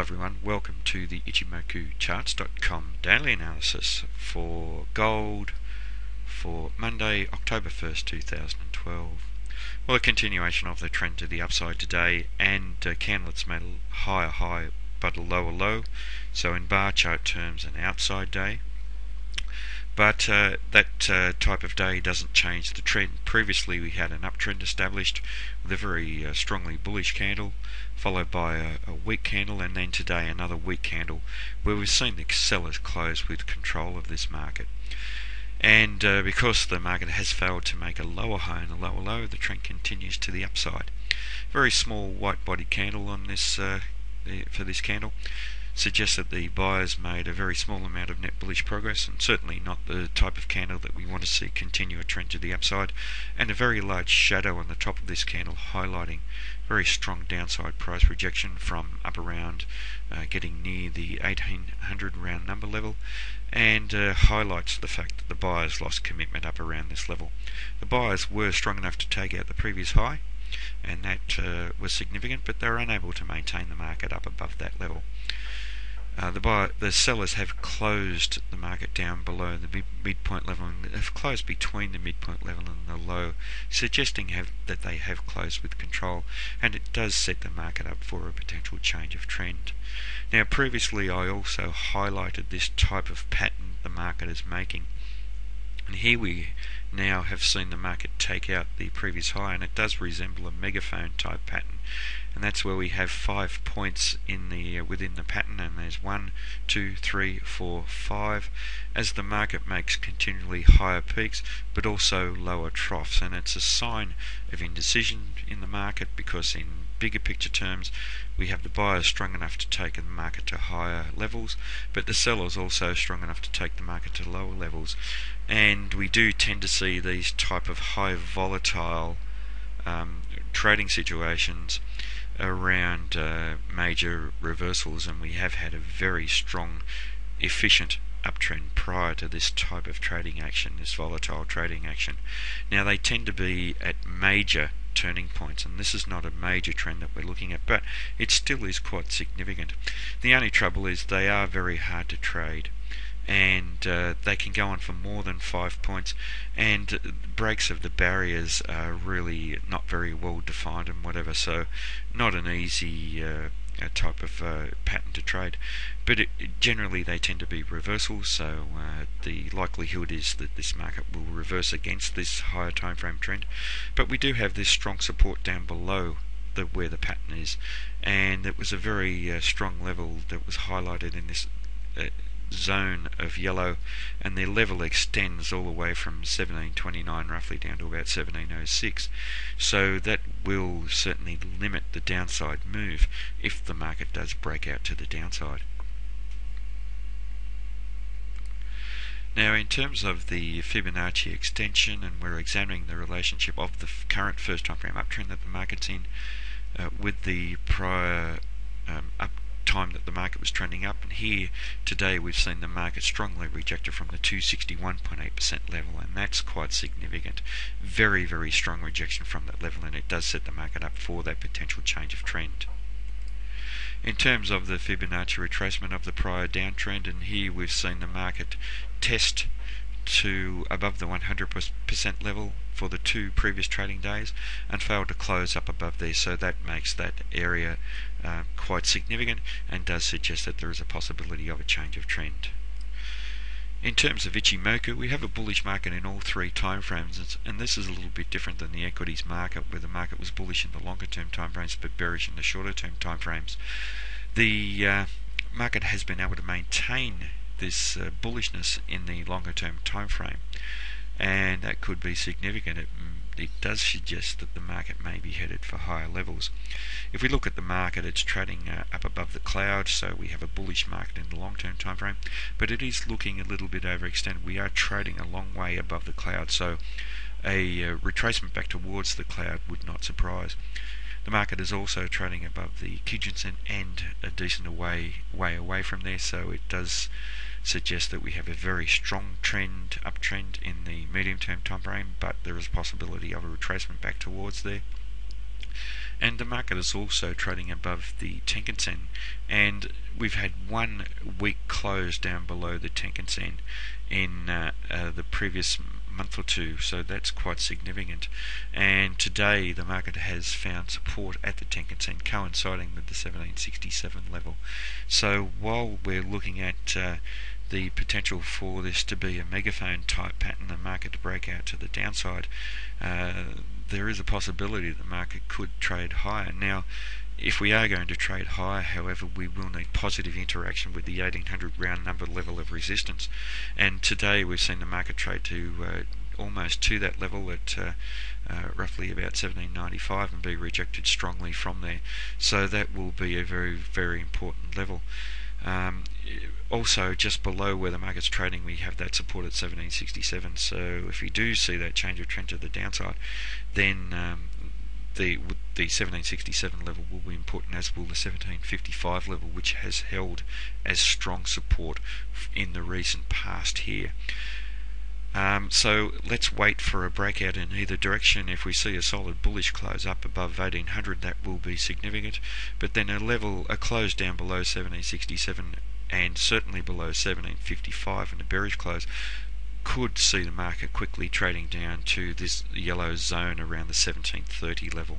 everyone, welcome to the Ichimoku Charts.com daily analysis for gold for Monday, October 1st, 2012. Well, a continuation of the trend to the upside today, and candles made a higher high but a lower low, so in bar chart terms an outside day. But that type of day doesn't change the trend. Previously we had an uptrend established with a very strongly bullish candle, followed by a weak candle, and then today another weak candle, where we've seen the sellers close with control of this market. And because the market has failed to make a lower high and a lower low, the trend continues to the upside. Very small white bodied candle on this for this candle suggests that the buyers made a very small amount of net bullish progress, and certainly not the type of candle that we want to see continue a trend to the upside, and a very large shadow on the top of this candle highlighting very strong downside price rejection from up around getting near the 1800 round number level, and highlights the fact that the buyers lost commitment up around this level. The buyers were strong enough to take out the previous high, and that was significant, but they were unable to maintain the market up above that level. The sellers have closed the market down below the midpoint level, and have closed between the midpoint level and the low, suggesting that they have closed with control, and it does set the market up for a potential change of trend. Now, previously I also highlighted this type of pattern the market is making, and here we now have seen the market take out the previous high, and it does resemble a megaphone type pattern, and that's where we have 5 points in the within the pattern, and there's 1, 2, 3, 4, 5 as the market makes continually higher peaks but also lower troughs, and it's a sign of indecision in the market, because in bigger picture terms we have the buyers strong enough to take the market to higher levels, but the sellers also strong enough to take the market to lower levels, and we do tend to see these type of high volatile trading situations around major reversals, and we have had a very strong efficient uptrend prior to this type of trading action, this volatile trading action. Now, they tend to be at major turning points, and this is not a major trend that we're looking at, but it still is quite significant. The only trouble is they are very hard to trade, and they can go on for more than 5 points, and breaks of the barriers are really not very well defined and whatever, so not an easy type of pattern to trade. But generally they tend to be reversals, so the likelihood is that this market will reverse against this higher time frame trend. But we do have this strong support down below where the pattern is, and it was a very strong level that was highlighted in this zone of yellow, and the level extends all the way from 1729 roughly down to about 1706, so that will certainly limit the downside move if the market does break out to the downside. Now, in terms of the Fibonacci extension, and we're examining the relationship of the current first time frame uptrend that the market's in with the prior up time that the market was trending up, and here today we've seen the market strongly rejected from the 261.8% level, and that's quite significant. Very, very strong rejection from that level, and it does set the market up for that potential change of trend. In terms of the Fibonacci retracement of the prior downtrend, and here we've seen the market test to above the 100% level for the 2 previous trading days and failed to close up above there, so that makes that area quite significant and does suggest that there is a possibility of a change of trend. In terms of Ichimoku, we have a bullish market in all 3 time frames, and this is a little bit different than the equities market, where the market was bullish in the longer term time frames but bearish in the shorter term time frames. The market has been able to maintain this bullishness in the longer term time frame, and that could be significant. It does suggest that the market may be headed for higher levels. If we look at the market, it's trading up above the cloud, so we have a bullish market in the long term time frame, but it is looking a little bit overextended. We are trading a long way above the cloud, so a retracement back towards the cloud would not surprise. The market is also trading above the Kijun-sen and a decent way away from there, so it does suggest that we have a very strong uptrend in the medium term time frame, but there is a possibility of a retracement back towards there. and the market is also trading above the Tenkan-sen, and we've had 1 week close down below the Tenkan-sen in the previous month or two, so that's quite significant. And today the market has found support at the Tenkan-sen, coinciding with the 1767 level. So while we're looking at the potential for this to be a megaphone type pattern, the market to break out to the downside, there is a possibility the market could trade higher. Now, if we are going to trade higher, however, we will need positive interaction with the 1800 round number level of resistance. And today we've seen the market trade to almost to that level at roughly about 1795 and be rejected strongly from there. So that will be a very, very important level. Also, just below where the market's trading, we have that support at 1767. So if you do see that change of trend to the downside, then the 1767 level will be important, as will the 1755 level, which has held as strong support in the recent past here. So let's wait for a breakout in either direction. If we see a solid bullish close up above 1800, that will be significant, but then a close down below 1767 and certainly below 1755 and a bearish close could see the market quickly trading down to this yellow zone around the 1730 level.